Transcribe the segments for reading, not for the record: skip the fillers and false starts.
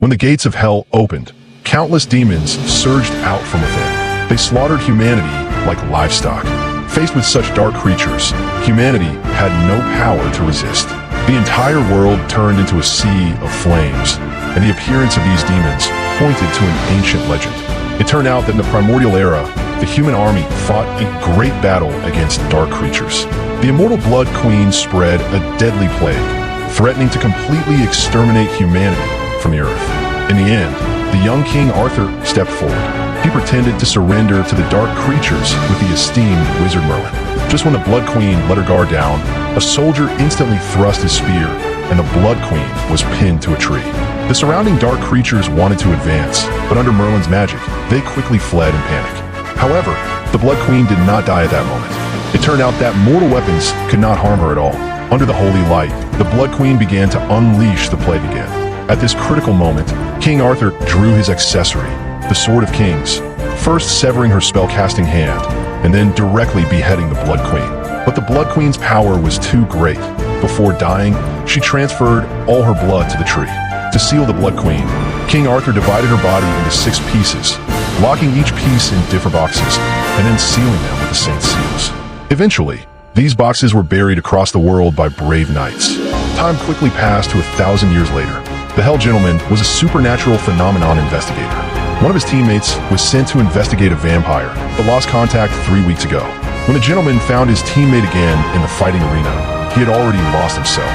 When the gates of hell opened, countless demons surged out from within. They slaughtered humanity like livestock. Faced with such dark creatures, humanity had no power to resist. The entire world turned into a sea of flames, and the appearance of these demons pointed to an ancient legend. It turned out that in the primordial era, the human army fought a great battle against dark creatures. The immortal Blood Queen spread a deadly plague, threatening to completely exterminate humanity from the earth. In the end, the young King Arthur stepped forward. He pretended to surrender to the dark creatures with the esteemed wizard Merlin. Just when the Blood Queen let her guard down, a soldier instantly thrust his spear, and the Blood Queen was pinned to a tree. The surrounding dark creatures wanted to advance, but under Merlin's magic, they quickly fled in panic. However, the Blood Queen did not die at that moment. It turned out that mortal weapons could not harm her at all. Under the holy light, the Blood Queen began to unleash the plague again. At this critical moment, King Arthur drew his accessory, the Sword of Kings, first severing her spell-casting hand, and then directly beheading the Blood Queen. But the Blood Queen's power was too great. Before dying, she transferred all her blood to the tree. To seal the Blood Queen, King Arthur divided her body into 6 pieces, locking each piece in different boxes, and then sealing them with the saint's seals. Eventually, these boxes were buried across the world by brave knights. Time quickly passed to 1,000 years later. The Hell Gentleman was a supernatural phenomenon investigator. One of his teammates was sent to investigate a vampire, but lost contact 3 weeks ago. When the gentleman found his teammate again in the fighting arena, he had already lost himself.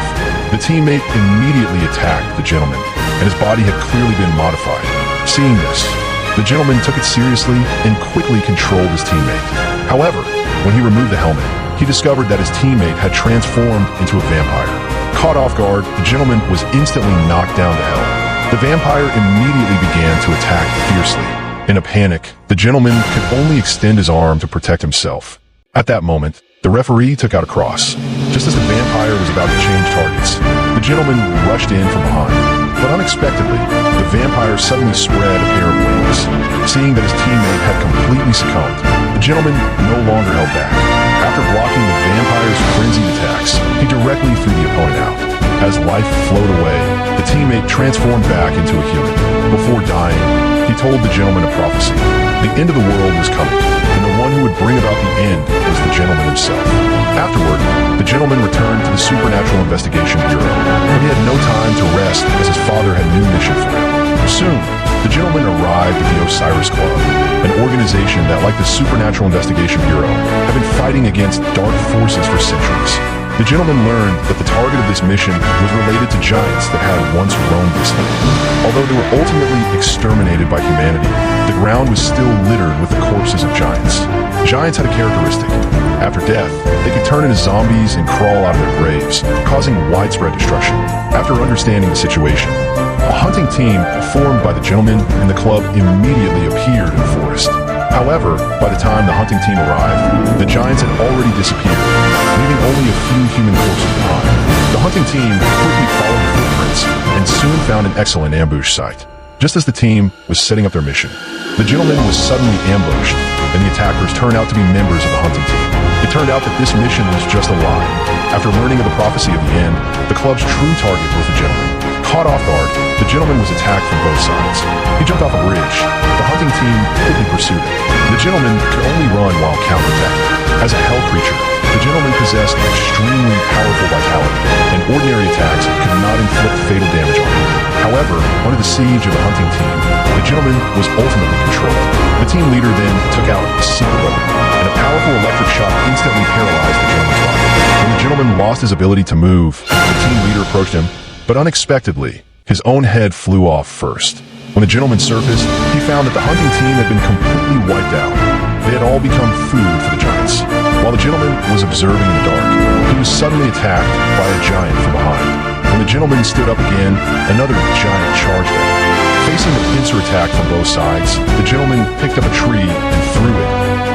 The teammate immediately attacked the gentleman, and his body had clearly been modified. Seeing this, the gentleman took it seriously and quickly controlled his teammate. However, when he removed the helmet, he discovered that his teammate had transformed into a vampire. Caught off guard, the gentleman was instantly knocked down to hell. The vampire immediately began to attack fiercely. In a panic, the gentleman could only extend his arm to protect himself. At that moment, the referee took out a cross. Just as the vampire was about to change targets, the gentleman rushed in from behind. But unexpectedly, the vampire suddenly spread a pair of wings. Seeing that his teammate had completely succumbed, the gentleman no longer held back. After blocking the vampire's frenzied attacks, he directly threw the opponent out. As life flowed away, the teammate transformed back into a human. Before dying, he told the gentleman a prophecy. The end of the world was coming, and the one who would bring about the end was the gentleman himself. Afterward, the gentleman returned to the Supernatural Investigation Bureau, but he had no time to rest as his father had a new mission for him. Soon, the gentleman arrived at the Osiris Club, an organization that, like the Supernatural Investigation Bureau, had been fighting against dark forces for centuries. The gentleman learned that the target of this mission was related to giants that had once roamed this land. Although they were ultimately exterminated by humanity, the ground was still littered with the corpses of giants. Giants had a characteristic. After death, they could turn into zombies and crawl out of their graves, causing widespread destruction. After understanding the situation, a hunting team formed by the gentleman and the club immediately appeared in the forest. However, by the time the hunting team arrived, the giants had already disappeared, leaving only a few human corpses behind. The hunting team quickly followed the footprints and soon found an excellent ambush site. Just as the team was setting up their mission, the gentleman was suddenly ambushed, and the attackers turned out to be members of the hunting team. It turned out that this mission was just a lie. After learning of the prophecy of the end, the club's true target was the gentleman. Caught off guard, the gentleman was attacked from both sides. He jumped off a bridge. The hunting team quickly pursued him. The gentleman could only run while counterattacking. As a hell creature, the gentleman possessed extremely powerful vitality, and ordinary attacks could not inflict fatal damage on him. However, under the siege of the hunting team, the gentleman was ultimately controlled. The team leader then took out a secret weapon, and a powerful electric shock instantly paralyzed the gentleman's body. When the gentleman lost his ability to move, the team leader approached him, but unexpectedly, his own head flew off first. When the gentleman surfaced, he found that the hunting team had been completely wiped out. They had all become food for the giants. While the gentleman was observing in the dark, he was suddenly attacked by a giant from behind. When the gentleman stood up again, another giant charged him. Facing the pincer attack from both sides, the gentleman picked up a tree and threw it,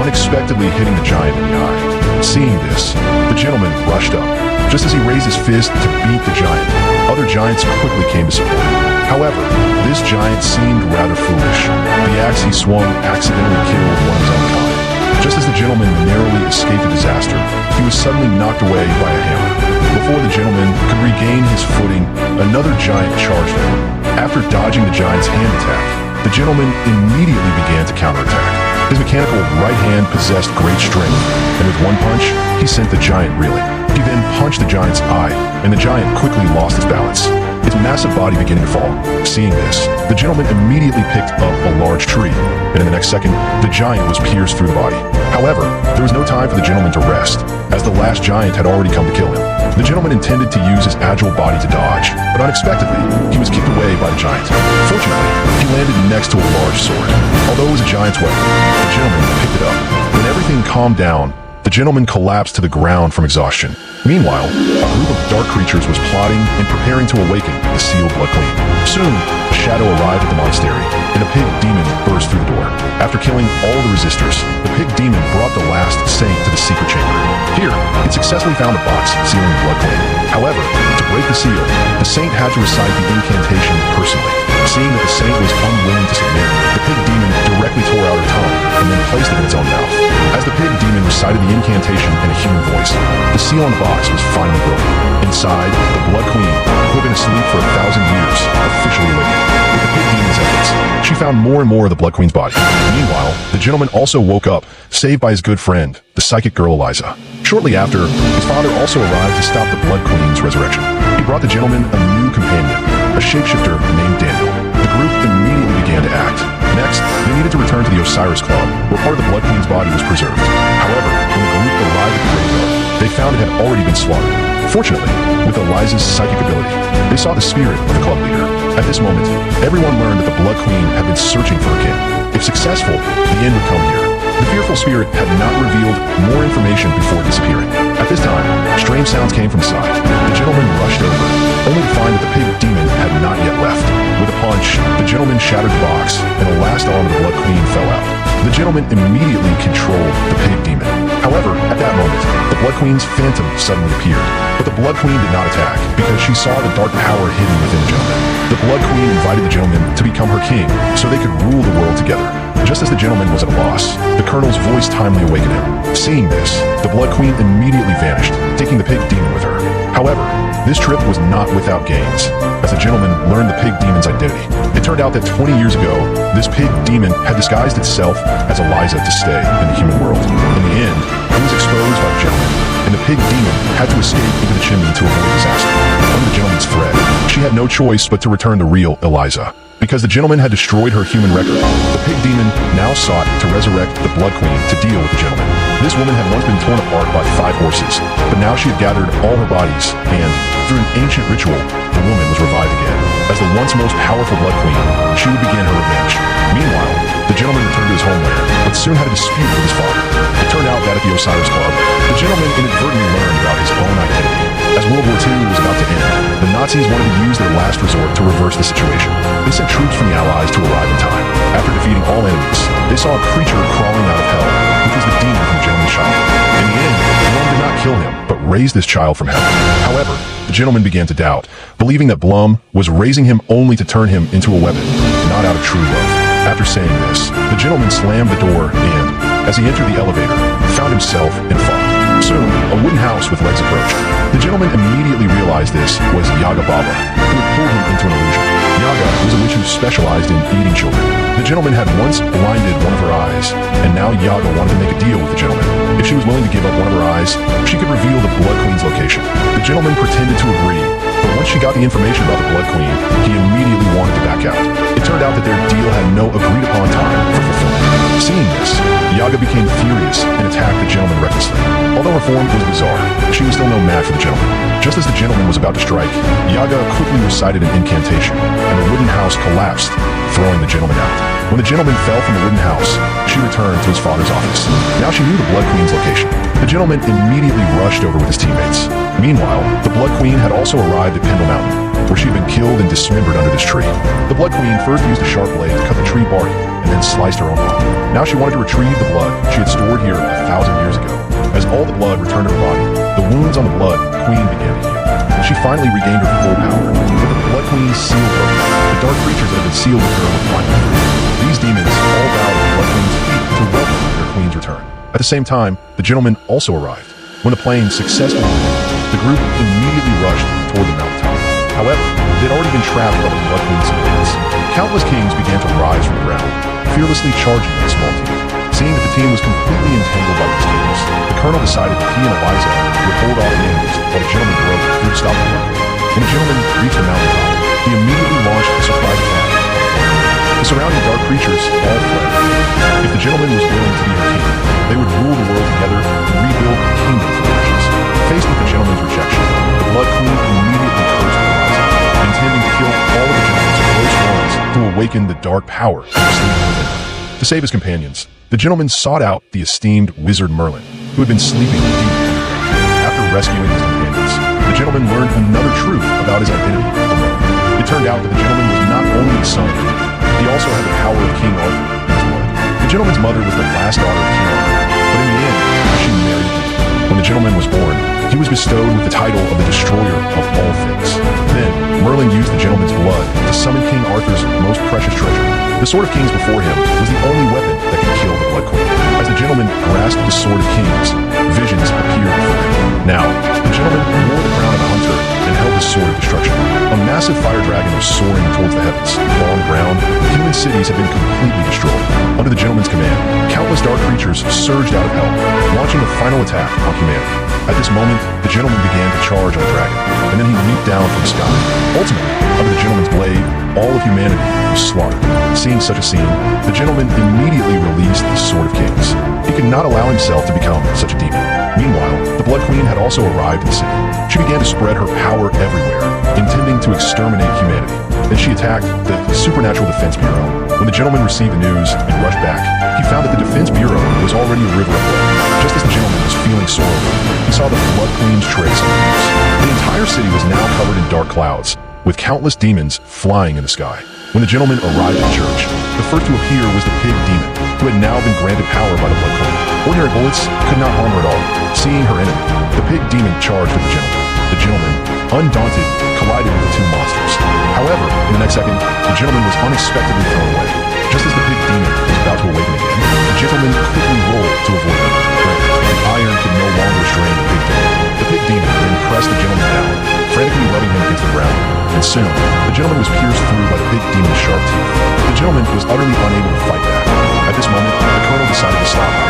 unexpectedly hitting the giant in the eye. Seeing this, the gentleman rushed up. Just as he raised his fist to beat the giant, other giants quickly came to support him. However, this giant seemed rather foolish. The axe he swung accidentally killed one of his own kind. Just as the gentleman narrowly escaped a disaster, he was suddenly knocked away by a hammer. Before the gentleman could regain his footing, another giant charged him. After dodging the giant's hand attack, the gentleman immediately began to counterattack. His mechanical right hand possessed great strength, and with one punch, he sent the giant reeling. He then punched the giant's eye, and the giant quickly lost its balance, its massive body beginning to fall. Seeing this, the gentleman immediately picked up a large tree, and in the next second, the giant was pierced through the body. However, there was no time for the gentleman to rest, as the last giant had already come to kill him. The gentleman intended to use his agile body to dodge, but unexpectedly, he was kicked away by the giant. Fortunately, he landed next to a large sword. Although it was a giant's weapon, the gentleman picked it up. When everything calmed down, the gentleman collapsed to the ground from exhaustion. Meanwhile, a group of dark creatures was plotting and preparing to awaken the sealed Blood Queen. Soon, a shadow arrived at the monastery, and a pig demon burst through the door. After killing all the resistors, the pig demon brought the last saint to the secret chamber. Here, it successfully found a box sealing the Blood Queen. However, to break the seal, the saint had to recite the incantation personally. Seeing that the saint was unwilling to submit, the pig demon directly tore out her tongue and then placed it in its own mouth. As the pig demon recited the incantation in a human voice, the seal on the box was finally broken. Inside, the Blood Queen, who had been asleep for 1,000 years, officially awakened. With the pig demon's efforts, she found more and more of the Blood Queen's body. Meanwhile, the gentleman also woke up, saved by his good friend, the psychic girl Eliza. Shortly after, his father also arrived to stop the Blood Queen's resurrection. He brought the gentleman a new companion, a shapeshifter named Daniel. The group immediately began to act. Next, they needed to return to the Osiris Club, where part of the Blood Queen's body was preserved. However, when the group arrived at the graveyard, they found it had already been slaughtered. Fortunately, with Eliza's psychic ability, they saw the spirit of the club leader. At this moment, everyone learned that the Blood Queen had been searching for a king. If successful, the end would come here. The fearful spirit had not revealed more information before disappearing. At this time, strange sounds came from inside. The gentleman rushed over, only to find that the pig demon had not yet left. With a punch, the gentleman shattered the box, and the last arm of the Blood Queen fell out. The gentleman immediately controlled the pig demon. However, at that moment, the Blood Queen's phantom suddenly appeared. But the Blood Queen did not attack, because she saw the dark power hidden within the gentleman. The Blood Queen invited the gentleman to become her king, so they could rule the world together. Just as the gentleman was at a loss, the colonel's voice timely awakened him. Seeing this, the Blood Queen immediately vanished, taking the pig demon with her. However, this trip was not without gains, as the gentleman learned the pig demon's identity. It turned out that 20 years ago, this pig demon had disguised itself as Eliza to stay in the human world. In the end, it was exposed by the gentleman, and the pig demon had to escape into the chimney to avoid disaster. Under the gentleman's threat, she had no choice but to return to real Eliza. Because the gentleman had destroyed her human record, the pig demon now sought to resurrect the Blood Queen to deal with the gentleman. This woman had once been torn apart by 5 horses, but now she had gathered all her bodies, and, through an ancient ritual, the woman was revived again. As the once most powerful Blood Queen, she would begin her revenge. Meanwhile, the gentleman returned to his homeland, but soon had a dispute with his father. It turned out that at the Osiris Club, the gentleman inadvertently learned about his own identity. As World War II was about to end, the Nazis wanted to use their last resort to reverse the situation. They sent troops from the Allies to arrive in time. After defeating all enemies, they saw a creature crawling out of hell, which was the demon from the gentleman's child. In the end, the Blum did not kill him, but raised this child from hell. However, the gentleman began to doubt, believing that Blum was raising him only to turn him into a weapon, not out of true love. After saying this, the gentleman slammed the door and, as he entered the elevator, found himself in fog. Soon, a wooden house with legs approached. The gentleman immediately realized this was Yaga Baba, who had pulled him into an illusion. Yaga was a witch who specialized in eating children. The gentleman had once blinded one of her eyes, and now Yaga wanted to make a deal with the gentleman. If she was willing to give up one of her eyes, she could reveal the Blood Queen's location. The gentleman pretended to agree, but once she got the information about the Blood Queen, he immediately wanted to back out. It turned out that their deal had no agreed-upon time for fulfillment. Seeing this, Yaga became furious and attacked the gentleman recklessly. Although her form was bizarre, she was still no match for the gentleman. Just as the gentleman was about to strike, Yaga quickly recited an incantation, and the wooden house collapsed, throwing the gentleman out. When the gentleman fell from the wooden house, she returned to his father's office. Now she knew the Blood Queen's location. The gentleman immediately rushed over with his teammates. Meanwhile, the Blood Queen had also arrived at Pendle Mountain, where she had been killed and dismembered under this tree. The Blood Queen first used a sharp blade to cut the tree bark and then sliced her own arm. Now she wanted to retrieve the blood she had stored here 1,000 years ago. As all the blood returned to her body, the wounds on the Blood Queen began to heal. She finally regained her full power. With the Blood Queen's seal broken, the dark creatures that had been sealed with her were finally free. These demons all bowed at the Blood Queen's feet to welcome their queen's return. At the same time, the gentleman also arrived. When the plane successfully landed, the group immediately rushed toward the mountaintop. However, they'd already been trapped by the Blood Queen's influence. Countless kings began to rise from the ground, fearlessly charging at the small team. Seeing that the team was completely entangled by these kings, the colonel decided that he and Eliza would hold off the enemies while the gentleman broke through to stop the Blood Queen. When the gentleman reached the mountaintop, he immediately launched a surprise attack. The surrounding dark creatures all fled. If the gentleman was willing to be her king, they would rule the world together and rebuild the kingdom from ashes. Faced with the gentleman's rejection, the Blood Queen immediately cursed Eliza, intending to kill all of the gentleman's close ones to awaken the dark power sleeping within her. To save his companions, the gentleman sought out the esteemed wizard Merlin, who had been sleeping deep underground. After rescuing his companions, the gentleman learned another truth about his identity from Merlin. It turned out that the gentleman was not only the son of King, he also had the power of King Arthur in his blood. The gentleman's mother was the last daughter of King Arthur, but in the end, she married him. When the gentleman was born, he was bestowed with the title of the Destroyer of all things. Then, Merlin used the gentleman's blood to summon King Arthur's most precious treasure. The Sword of Kings before him was the only weapon that could kill the Blood Queen. As the gentleman grasped the Sword of Kings, visions appeared before him. Now, the gentleman wore the crown of a hunter and held the Sword of Destruction. A massive fire dragon was soaring towards the heavens. While on the ground, human cities had been completely destroyed. Under the gentleman's command, countless dark creatures surged out of hell, launching a final attack on humanity. At this moment, the gentleman began to charge on the dragon, and then he leaped down from the sky. Ultimately, under the gentleman's blade, all of humanity was slaughtered. Seeing such a scene, the gentleman immediately released the Sword of Kings. He could not allow himself to become such a demon. Meanwhile, the Blood Queen had also arrived in the city. She began to spread her power everywhere, intending to exterminate humanity. Then she attacked the Supernatural Defense Bureau. When the gentleman received the news and rushed back, he found that the Defense Bureau was already a river of blood. Just as the gentleman was feeling sorrowful, he saw the Blood Queen's trace on the news. The entire city was now covered in dark clouds, with countless demons flying in the sky. When the gentleman arrived at church, the first to appear was the pig demon, who had now been granted power by the Blood Queen. Ordinary bullets could not harm her at all. Seeing her enemy, the pig demon charged at the gentleman. The gentleman, undaunted, collided with the two monsters. However, in the next second, the gentleman was unexpectedly thrown away. Just as the pig demon was about to awaken again, the gentleman quickly rolled to avoid him. The iron could no longer restrain the pig demon. The pig demon then pressed the gentleman down, frantically rubbing him against the ground. And soon, the gentleman was pierced through by the pig demon's sharp teeth. The gentleman was utterly unable to fight back. At this moment, the colonel decided to stop him.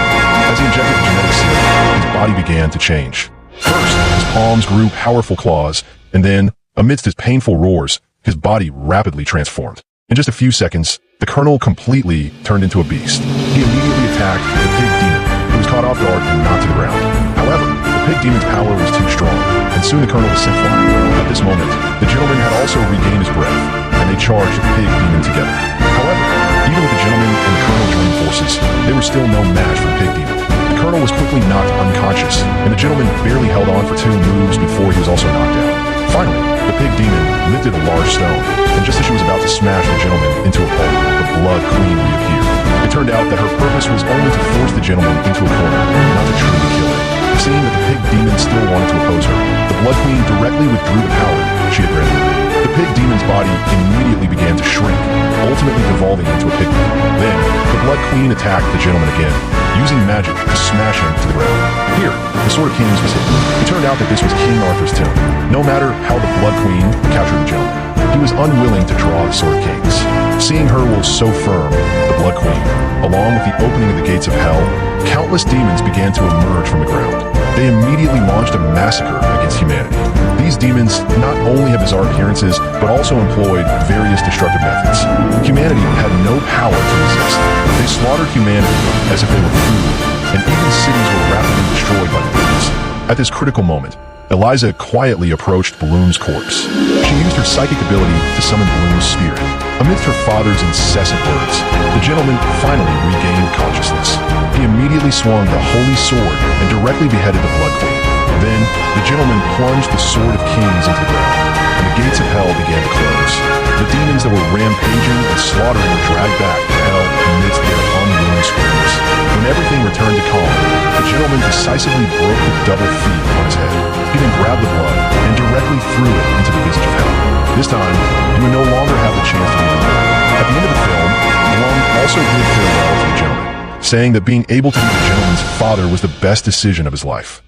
As he injected the genetic seed, his body began to change. First, his palms grew powerful claws, and then, amidst his painful roars, his body rapidly transformed. In just a few seconds, the colonel completely turned into a beast. He immediately attacked the pig demon, who was caught off guard and knocked to the ground. However, the pig demon's power was too strong, and soon the colonel was sent flying. At this moment, the gentleman had also regained his breath, and they charged the pig demon together. However, even with the gentleman and the colonel joining forces, they were still no match for the pig demon. The colonel was quickly knocked unconscious, and the gentleman barely held on for 2 moves before he was also knocked out. Finally, the pig demon lifted a large stone, and just as she was about to smash the gentleman into a pulp, the Blood Queen reappeared. It turned out that her purpose was only to force the gentleman into a corner, not to truly kill him. Seeing that the pig demon still wanted to oppose her, the Blood Queen directly withdrew the power she had granted her. The pig demon's body immediately began to shrink, ultimately devolving into a pigman. Then, the Blood Queen attacked the gentleman again, using magic to smash him to the ground. Here, the Sword of Kings was hidden. It turned out that this was King Arthur's tomb. No matter how the Blood Queen captured the gentleman, he was unwilling to draw the Sword of Kings. Seeing her will so firm, the Blood Queen, along with the opening of the gates of hell, countless demons began to emerge from the ground. They immediately launched a massacre against humanity. These demons not only had bizarre appearances, but also employed various destructive methods. Humanity had no power to resist. They slaughtered humanity as if they were food, and even cities were rapidly destroyed by the demons. At this critical moment, Eliza quietly approached Bloom's corpse. She used her psychic ability to summon Bloom's spirit. Amidst her father's incessant words, the gentleman finally regained consciousness. He immediately swung the holy sword and directly beheaded the Blood Queen. Then, the gentleman plunged the Sword of Kings into the ground, and the gates of hell began to close. The demons that were rampaging and slaughtering were dragged back to hell amidst their unruly screams. When everything returned to calm, the gentleman decisively broke the double feet on his head. He then grabbed the blood and directly threw it into the visage of hell. This time, he would no longer have the chance to be removed. At the end of the film, Blum also bid farewell to the gentleman, saying that being able to be the gentleman's father was the best decision of his life.